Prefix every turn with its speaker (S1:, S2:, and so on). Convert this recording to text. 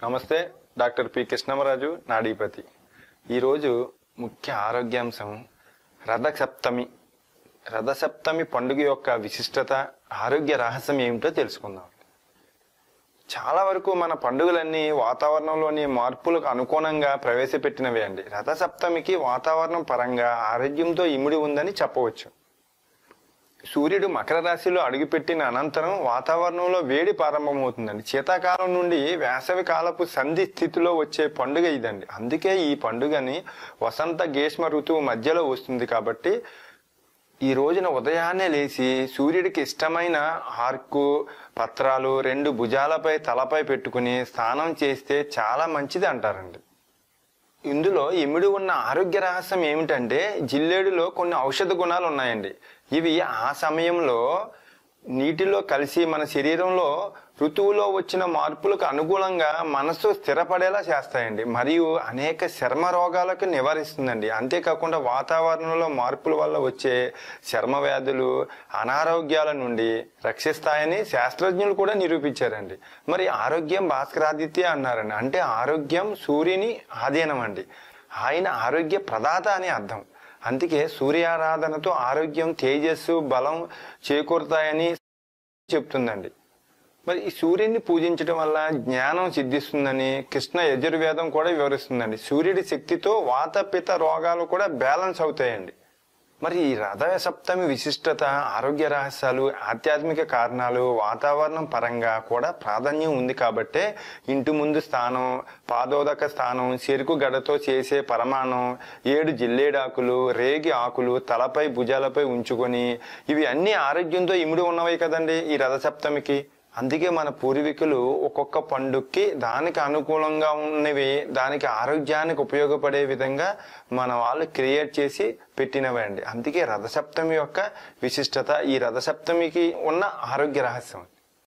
S1: నమస్తే, doctor P Krishnam Raju, నాడీపతి. ఈరోజు ముఖ్య ఆరోగ్యాంశం రథసప్తమి. రథసప్తమి పండుగ యొక్క విశిష్టత, ఆరోగ్య రహస్యం ఏమిటో తెలుసుకుందాం. చాలా వరకు మన పండుగలన్నీ వాతావరణంలోని మార్పులకు అనుగుణంగా ప్రవేశపెట్టినవే అండి. రథసప్తమికి వాతావరణం పరంగా ఆరోగ్యంతో ఇమిడి ఉందని చెప్పవచ్చు. సూర్యుడు మకర రాశిలో అడుగుపెట్టిన అనంతరం వాతావరణంలో వేడి ప్రారంభమవుతుందండి. శీతాకాలం నుండి వేసవి కాలపు సంధి స్థితిలో వచ్చే పండుగ ఇదండి. అందుకే ఈ పండుగని వసంత గ్రీష్మ ఋతువు మధ్యలో వస్తుంది. కాబట్టి ఈ రోజున ఉదయాన్నే లేచి సూర్యుడికి ఇష్టమైన ఆర్కు పత్రాలు 2 భుజాలపై తలపై పెట్టుకుని స్నానం చేస్తే చాలా మంచిది అంటారండి. ఇందులో ఇమిడి ఉన్న ఆరోగ్య రహస్యం ఏమిటంటే, జిల్లేడులో కొన్ని ఔషధ గుణాలు ఉన్నాయండి. ఇవి ఆ సమయంలో నీటిలో కలిసి మన శరీరంలో ఋతువులో వచ్చిన మార్పులకు అనుగుణంగా మనసు స్థిరపడేలా చేస్తాయండి. మరియు అనేక చర్మ రోగాలకు నివారిస్తుందండి. అంతేకాకుండా వాతావరణంలో మార్పుల వల్ల వచ్చే చర్మ వ్యాధులు, అనారోగ్యాల నుండి రక్షిస్తాయని శాస్త్రజ్ఞులు కూడా నిరూపించారండి. మరి ఆరోగ్యం భాస్కరాదిత్య అన్నారండి. అంటే ఆరోగ్యం సూర్యుని ఆధీనం అండి. ఆయన ఆరోగ్య ప్రదాత అని అర్థం. అందుకే సూర్యారాధనతో ఆరోగ్యం, తేజస్సు, బలం చేకూరుతాయని చెప్తుందండి. మరి ఈ సూర్యుడిని పూజించడం వల్ల జ్ఞానం సిద్ధిస్తుందని కృష్ణ యజుర్వేదం కూడా వివరిస్తుందండి. సూర్యుడి శక్తితో వాత పిత్త రోగాలు కూడా బ్యాలెన్స్ అవుతాయండి. మరి ఈ రథ సప్తమి విశిష్టత, ఆరోగ్య రహస్యాలు, ఆధ్యాత్మిక కారణాలు, వాతావరణం పరంగా కూడా ప్రాధాన్యం ఉంది. కాబట్టే ఇంటి ముందు స్థానం, పాదోదక స్థానం, చెరుకు గడతో చేసే పరమాణం, 7 జిల్లేడాకులు, రేగి ఆకులు తలపై భుజాలపై ఉంచుకొని, ఇవి అన్ని ఆరోగ్యంతో ఇమిడి ఉన్నవే కదండి ఈ రథ సప్తమికి. అందుకే మన పూర్వీకులు ఒక్కొక్క పండుగకి దానికి అనుకూలంగా ఉన్నవి, దానికి ఆరోగ్యానికి ఉపయోగపడే విధంగా మన వాళ్ళు క్రియేట్ చేసి పెట్టినవే అండి. అందుకే రథసప్తమి యొక్క విశిష్టత, ఈ రథసప్తమికి ఉన్న ఆరోగ్య రహస్యం.